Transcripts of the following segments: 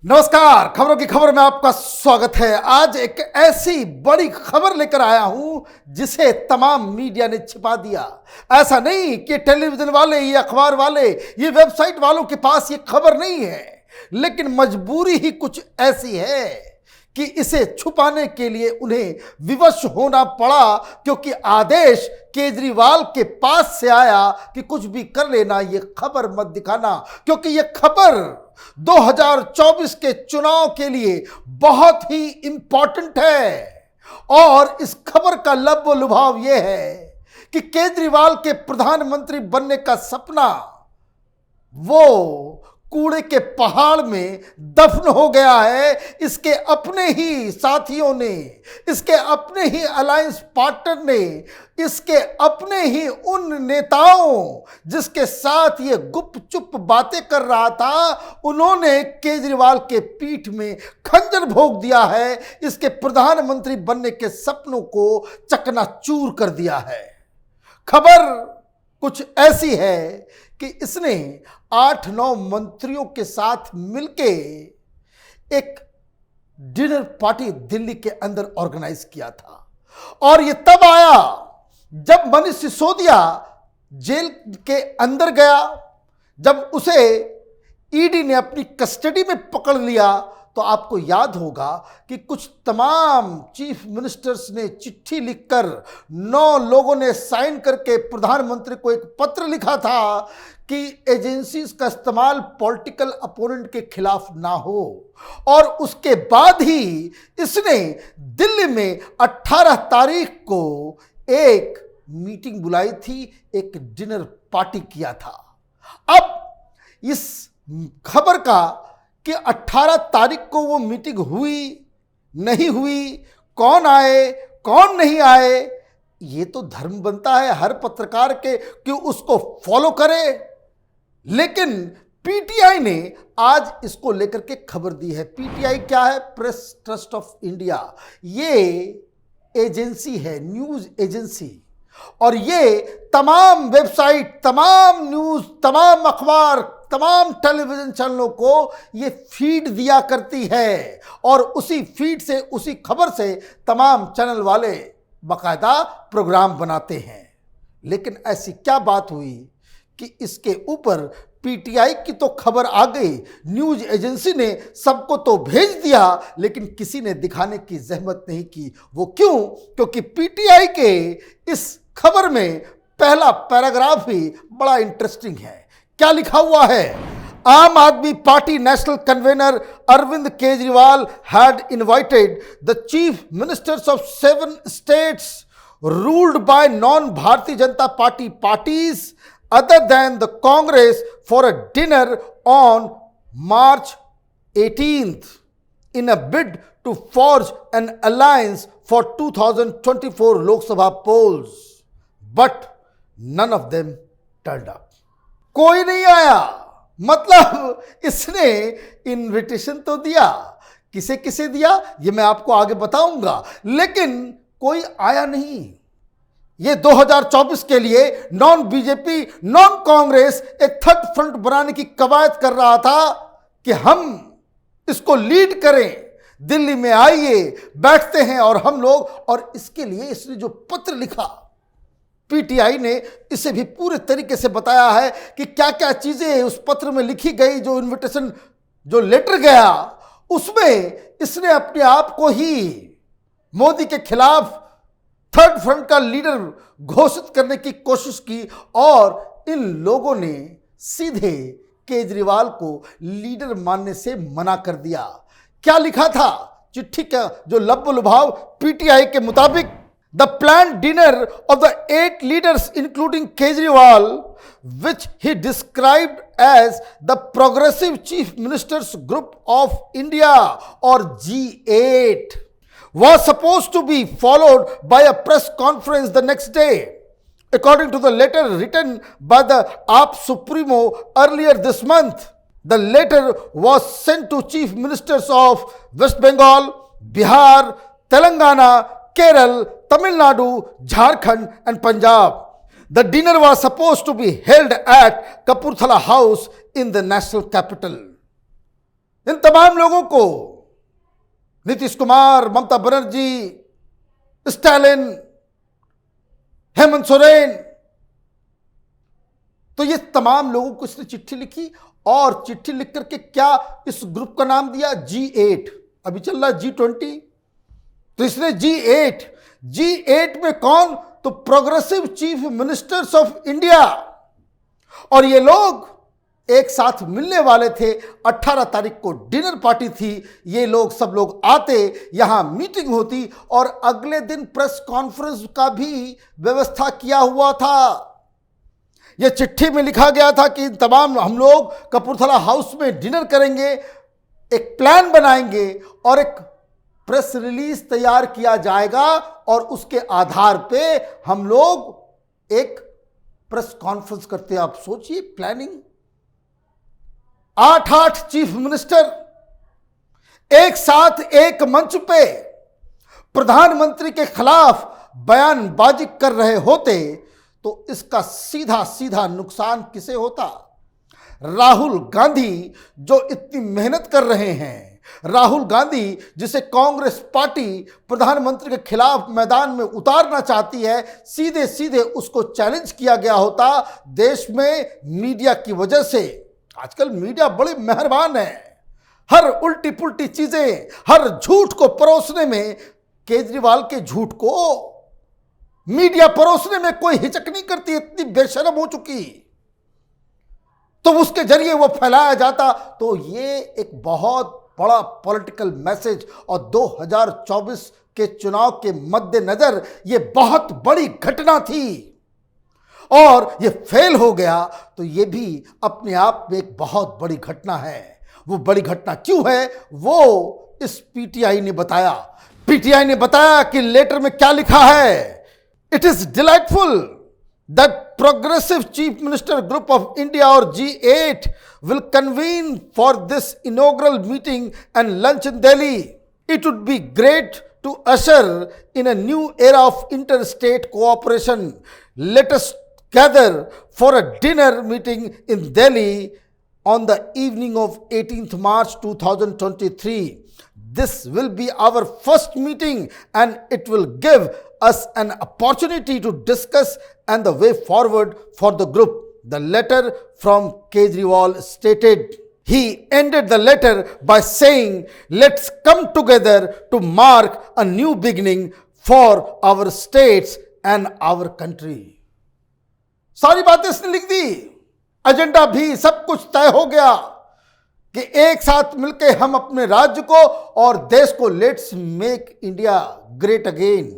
नमस्कार, खबरों की खबर में आपका स्वागत है। आज एक ऐसी बड़ी खबर लेकर आया हूं जिसे तमाम मीडिया ने छिपा दिया। ऐसा नहीं कि टेलीविजन वाले, ये अखबार वाले, ये वेबसाइट वालों के पास ये खबर नहीं है, लेकिन मजबूरी ही कुछ ऐसी है कि इसे छुपाने के लिए उन्हें विवश होना पड़ा, क्योंकि आदेश केजरीवाल के पास से आया कि कुछ भी कर लेना, ये खबर मत दिखाना, क्योंकि ये खबर 2024 के चुनाव के लिए बहुत ही इंपॉर्टेंट है। और इस खबर का लब्बो लुभाव यह है कि केजरीवाल के प्रधानमंत्री बनने का सपना वो कूड़े के पहाड़ में दफन हो गया है। इसके अपने ही साथियों ने, इसके अपने ही अलायंस पार्टनर ने, इसके अपने ही उन नेताओं जिसके साथ ये गुपचुप बातें कर रहा था, उन्होंने केजरीवाल के पीठ में खंजर भोंक दिया है। इसके प्रधानमंत्री बनने के सपनों को चकनाचूर कर दिया है। खबर कुछ ऐसी है कि इसने 8-9 मंत्रियों के साथ मिलके एक डिनर पार्टी दिल्ली के अंदर ऑर्गेनाइज किया था। और यह तब आया जब मनीष सिसोदिया जेल के अंदर गया, जब उसे ईडी ने अपनी कस्टडी में पकड़ लिया। तो आपको याद होगा कि कुछ तमाम चीफ मिनिस्टर्स ने चिट्ठी लिखकर 9 लोगों ने साइन करके प्रधानमंत्री को एक पत्र लिखा था कि एजेंसीज का इस्तेमाल पॉलिटिकल अपोनेंट के खिलाफ ना हो। और उसके बाद ही इसने दिल्ली में 18 तारीख को एक मीटिंग बुलाई थी, एक डिनर पार्टी किया था। अब इस खबर का कि 18 तारीख को वो मीटिंग हुई नहीं हुई, कौन आए कौन नहीं आए, ये तो धर्म बनता है हर पत्रकार के कि उसको फॉलो करे। लेकिन पीटीआई ने आज इसको लेकर के खबर दी है। पीटीआई क्या है? Press trust of India. ये एजेंसी है, न्यूज एजेंसी, और ये तमाम वेबसाइट, तमाम न्यूज, तमाम अखबार, तमाम टेलीविजन चैनलों को ये फीड दिया करती है। और उसी फीड से, उसी खबर से तमाम चैनल वाले बाकायदा प्रोग्राम बनाते हैं। लेकिन ऐसी क्या बात हुई कि इसके ऊपर पीटीआई की तो खबर आ गई, न्यूज एजेंसी ने सबको तो भेज दिया, लेकिन किसी ने दिखाने की जहमत नहीं की। वो क्यों? क्योंकि पीटीआई के इस खबर में पहला पैराग्राफ ही बड़ा इंटरेस्टिंग है। क्या लिखा हुआ है? Aam Aadmi Party national convener Arvind Kejriwal had invited the chief ministers of 7 states ruled by non-Bharatiya Janata Party parties other than the Congress for a dinner on March 18th in a bid to forge an alliance for 2024 Lok Sabha polls, but none of them turned up. कोई नहीं आया। मतलब इसने invitation तो दिया, किसे किसे दिया ये मैं आपको आगे बताऊंगा, लेकिन कोई आया नहीं। ये 2024 के लिए नॉन बीजेपी, नॉन कांग्रेस एक थर्ड फ्रंट बनाने की कवायद कर रहा था कि हम इसको लीड करें, दिल्ली में आइए, बैठते हैं और हम लोग। और इसके लिए इसने जो पत्र लिखा, पीटीआई ने इसे भी पूरे तरीके से बताया है कि क्या क्या चीजें उस पत्र में लिखी गई। जो इनविटेशन, जो लेटर गया, उसमें इसने अपने आप को ही मोदी के खिलाफ थर्ड फ्रंट का लीडर घोषित करने की कोशिश की। और इन लोगों ने सीधे केजरीवाल को लीडर मानने से मना कर दिया। क्या लिखा था चिट्ठी का जो लब्बो लुभाव? पीटीआई के मुताबिक the planned dinner of the 8 leaders including Kejriwal, which he described as the Progressive Chief Ministers Group of India or G8, was supposed to be followed by a press conference the next day. According to the letter written by the AAP Supremo earlier this month, the letter was sent to Chief Ministers of West Bengal, Bihar, Telangana, Kerala, Tamil Nadu, Jharkhand and Punjab. The dinner was supposed to be held at Kapurthala House in the national capital. इन तमाम लोगों को, Nitish Kumar, Mamata Banerjee, Stalin, Hemant Soren, तो ये तमाम लोगों को इसने चिट्ठी लिखी और चिट्ठी लिख करके क्या इस ग्रुप का नाम दिया G8। अभी चल रहा G20, तो इसने G8 में कौन, तो progressive chief ministers of India, और ये लोग एक साथ मिलने वाले थे। 18 तारीख को डिनर पार्टी थी, ये लोग सब लोग आते, यहां मीटिंग होती और अगले दिन प्रेस कॉन्फ्रेंस का भी व्यवस्था किया हुआ था। यह चिट्ठी में लिखा गया था कि तमाम हम लोग कपूरथला हाउस में डिनर करेंगे, एक प्लान बनाएंगे और एक प्रेस रिलीज तैयार किया जाएगा और उसके आधार पे हम लोग एक प्रेस कॉन्फ्रेंस करते हैं। आप सोचिए प्लानिंग, 8 चीफ मिनिस्टर एक साथ एक मंच पे प्रधानमंत्री के खिलाफ बयानबाजी कर रहे होते तो इसका सीधा सीधा नुकसान किसे होता? राहुल गांधी जो इतनी मेहनत कर रहे हैं, राहुल गांधी जिसे कांग्रेस पार्टी प्रधानमंत्री के खिलाफ मैदान में उतारना चाहती है, सीधे सीधे उसको चैलेंज किया गया होता। देश में मीडिया की वजह से, आजकल मीडिया बड़े मेहरबान है, हर उल्टी पुल्टी चीजें, हर झूठ को परोसने में, केजरीवाल के झूठ को मीडिया परोसने में कोई हिचक नहीं करती, इतनी बेशर्म हो चुकी, तो उसके जरिए वो फैलाया जाता। तो ये एक बहुत बड़ा पॉलिटिकल मैसेज, और 2024 के चुनाव के मद्देनजर ये बहुत बड़ी घटना थी और ये फेल हो गया, तो ये भी अपने आप में एक बहुत बड़ी घटना है। वो बड़ी घटना क्यों है वो इस पीटीआई ने बताया। पीटीआई ने बताया कि लेटर में क्या लिखा है। It is delightful that Progressive Chief Minister Group of India or G8 will convene for this inaugural meeting and lunch in Delhi. It would be great to usher in a new era of interstate cooperation. Let us gather for a dinner meeting in Delhi on the evening of 18th March 2023. This will be our first meeting and it will give us an opportunity to discuss and the way forward for the group, the letter from Kejriwal stated. He ended the letter by saying, let's come together to mark a new beginning for our states and our country. सारी बातें इसने लिख दी, agenda भी सब कुछ तय हो गया कि एक साथ मिलकर हम अपने राज्य को और देश को, let's make India great again,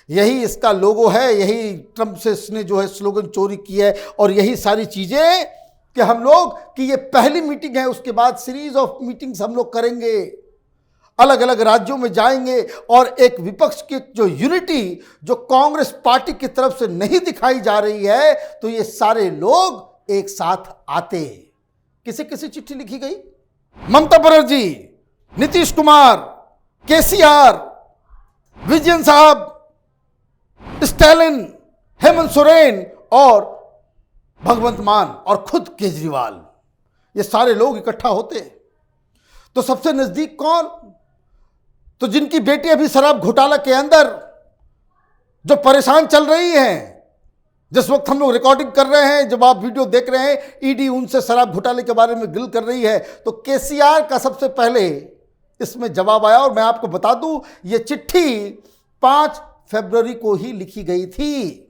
यही इसका लोगो है, यही ट्रंप से इसने जो है स्लोगन चोरी की है, और यही सारी चीजें कि हम लोग कि ये पहली मीटिंग है, उसके बाद सीरीज ऑफ मीटिंग्स हम लोग करेंगे, अलग अलग राज्यों में जाएंगे और एक विपक्ष की जो यूनिटी जो कांग्रेस पार्टी की तरफ से नहीं दिखाई जा रही है, तो ये सारे लोग एक साथ आते। किसे किसे चिट्ठी लिखी गई? ममता बनर्जी, नीतीश कुमार, केसीआर, विजयन साहब, स्टालिन, हेमंत सोरेन और भगवंत मान और खुद केजरीवाल, ये सारे लोग इकट्ठा होते। तो सबसे नजदीक कौन? तो जिनकी बेटी अभी शराब घोटाला के अंदर जो परेशान चल रही हैं, जिस वक्त हम लोग रिकॉर्डिंग कर रहे हैं, जब आप वीडियो देख रहे हैं, ईडी उनसे शराब घोटाले के बारे में गिल कर रही है, तो केसीआर का सबसे पहले इसमें जवाब आया। और मैं आपको बता दूं, ये चिट्ठी 5 फरवरी को ही लिखी गई थी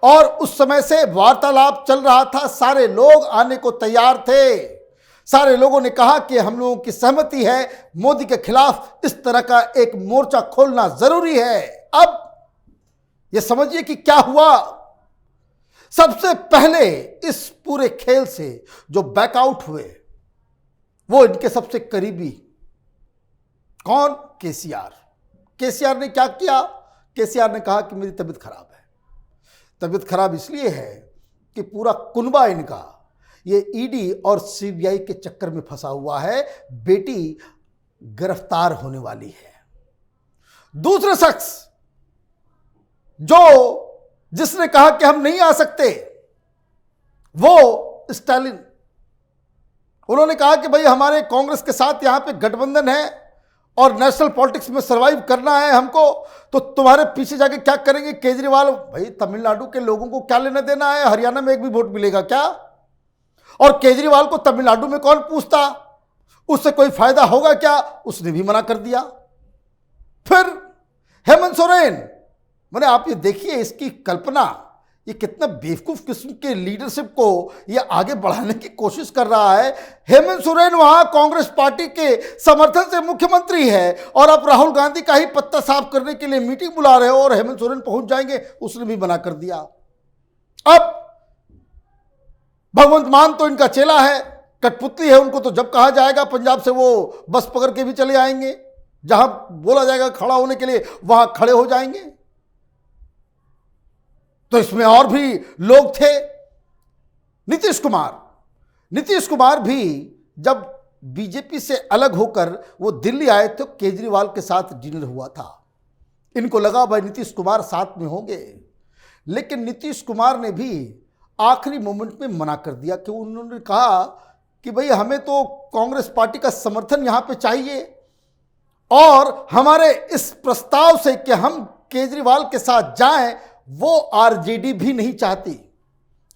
और उस समय से वार्तालाप चल रहा था, सारे लोग आने को तैयार थे, सारे लोगों ने कहा कि हम लोगों की सहमति है, मोदी के खिलाफ इस तरह का एक मोर्चा खोलना जरूरी है। अब ये समझिए कि क्या हुआ। सबसे पहले इस पूरे खेल से जो बैकआउट हुए वो इनके सबसे करीबी, कौन? केसीआर। केसीआर ने क्या किया? केसीआर ने कहा कि मेरी तबीयत खराब है। तबीयत खराब इसलिए है कि पूरा कुनबा इनका ये ईडी और सीबीआई के चक्कर में फंसा हुआ है, बेटी गिरफ्तार होने वाली है। दूसरा शख्स जिसने कहा कि हम नहीं आ सकते, वो स्टालिन। उन्होंने कहा कि भाई हमारे कांग्रेस के साथ यहाँ पे गठबंधन है और नेशनल पॉलिटिक्स में सरवाइव करना है हमको, तो तुम्हारे पीछे जाके क्या करेंगे केजरीवाल। भाई तमिलनाडु के लोगों को क्या लेना देना है, हरियाणा में एक भी वोट मिलेगा क्या? और केजरीवाल को तमिलनाडु में कौन पूछता, उससे कोई फायदा होगा क्या? उसने भी मना कर दिया। फिर हेमंत सोरेन, मैंने आप ये देखिए इसकी कल्पना, ये कितना बेवकूफ किस्म के लीडरशिप को ये आगे बढ़ाने की कोशिश कर रहा है। हेमंत सोरेन वहां कांग्रेस पार्टी के समर्थन से मुख्यमंत्री है और आप राहुल गांधी का ही पत्ता साफ करने के लिए मीटिंग बुला रहे हो और हेमंत सोरेन पहुंच जाएंगे, उसने भी मना कर दिया। अब भगवंत मान तो इनका चेला है, कठपुतली है, उनको तो जब कहा जाएगा पंजाब से वो बस पकड़ के भी चले आएंगे, जहां बोला जाएगा खड़ा होने के लिए वहां खड़े हो जाएंगे। तो इसमें और भी लोग थे। नीतीश कुमार भी जब बीजेपी से अलग होकर वो दिल्ली आए तो केजरीवाल के साथ डिनर हुआ था। इनको लगा भाई नीतीश कुमार साथ में होंगे, लेकिन नीतीश कुमार ने भी आखिरी मोमेंट में मना कर दिया कि उन्होंने कहा कि भाई हमें तो कांग्रेस पार्टी का समर्थन यहां पे चाहिए और हमारे इस प्रस्ताव से कि हम केजरीवाल के साथ जाएं वो आरजेडी भी नहीं चाहती।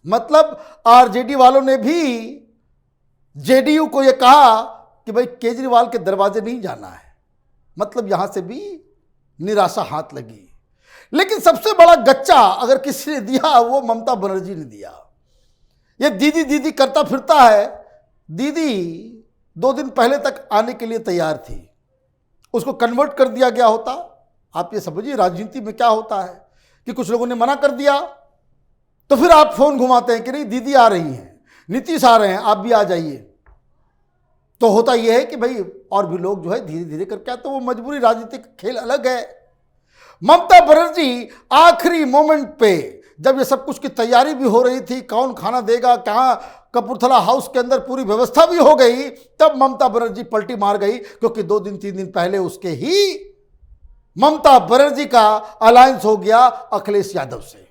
मतलब आरजेडी वालों ने भी जेडीयू को यह कहा कि भाई केजरीवाल के दरवाजे नहीं जाना है। मतलब यहां से भी निराशा हाथ लगी। लेकिन सबसे बड़ा गच्चा अगर किसी ने दिया वो ममता बनर्जी ने दिया। ये दीदी दीदी करता फिरता है। दीदी 2 दिन पहले तक आने के लिए तैयार थी, उसको कन्वर्ट कर दिया गया होता। आप ये समझिए राजनीति में क्या होता है कि कुछ लोगों ने मना कर दिया तो फिर आप फोन घुमाते हैं कि नहीं दीदी आ रही हैं, नीतीश आ रहे हैं, आप भी आ जाइए। तो होता यह है कि भाई और भी लोग जो है धीरे धीरे करके आते, तो वो मजबूरी, राजनीतिक खेल अलग है। ममता बनर्जी आखिरी मोमेंट पे जब ये सब कुछ की तैयारी भी हो रही थी, कौन खाना देगा, कहां कपूरथला हाउस के अंदर पूरी व्यवस्था भी हो गई, तब ममता बनर्जी पलटी मार गई, क्योंकि 2 दिन 3 दिन पहले उसके ही ममता बनर्जी का अलायंस हो गया अखिलेश यादव से।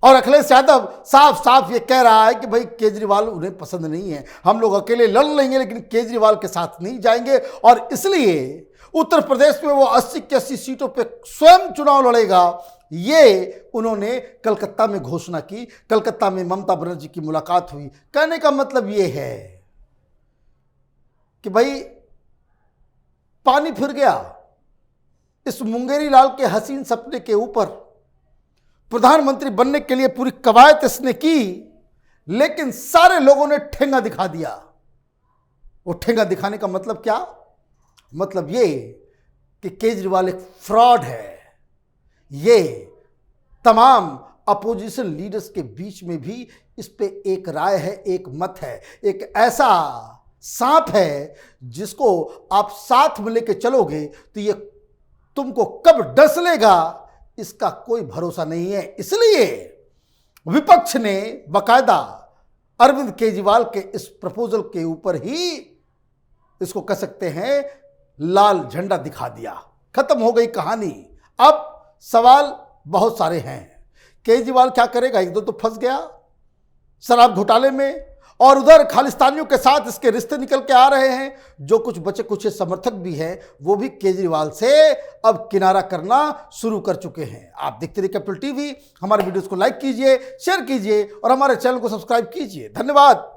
और अखिलेश यादव साफ साफ ये कह रहा है कि भाई केजरीवाल उन्हें पसंद नहीं है, हम लोग अकेले लड़ लेंगे लेकिन केजरीवाल के साथ नहीं जाएंगे। और इसलिए उत्तर प्रदेश में वो 80 की 80 सीटों पे स्वयं चुनाव लड़ेगा। ये उन्होंने कलकत्ता में घोषणा की। कलकत्ता में ममता बनर्जी की मुलाकात हुई। कहने का मतलब ये है कि भाई पानी फिर गया इस मुंगेरी लाल के हसीन सपने के ऊपर। प्रधानमंत्री बनने के लिए पूरी कवायद इसने की, लेकिन सारे लोगों ने ठेंगा दिखा दिया। वो ठेंगा दिखाने का मतलब क्या? मतलब ये कि केजरीवाल एक फ्रॉड है। ये तमाम अपोजिशन लीडर्स के बीच में भी इस पे एक राय है, एक मत है। एक ऐसा सांप है जिसको आप साथ में लेके चलोगे तो ये तुमको कब डस लेगा इसका कोई भरोसा नहीं है। इसलिए विपक्ष ने बकायदा अरविंद केजरीवाल के इस प्रपोजल के ऊपर ही इसको कह सकते हैं लाल झंडा दिखा दिया। खत्म हो गई कहानी। अब सवाल बहुत सारे हैं। केजरीवाल क्या करेगा? एक दो तो फंस गया शराब घोटाले में, और उधर खालिस्तानियों के साथ इसके रिश्ते निकल के आ रहे हैं। जो कुछ बचे कुछ समर्थक भी हैं वो भी केजरीवाल से अब किनारा करना शुरू कर चुके हैं। आप देखते रहिए कैपिटल टीवी। हमारे वीडियोस को लाइक कीजिए, शेयर कीजिए और हमारे चैनल को सब्सक्राइब कीजिए। धन्यवाद।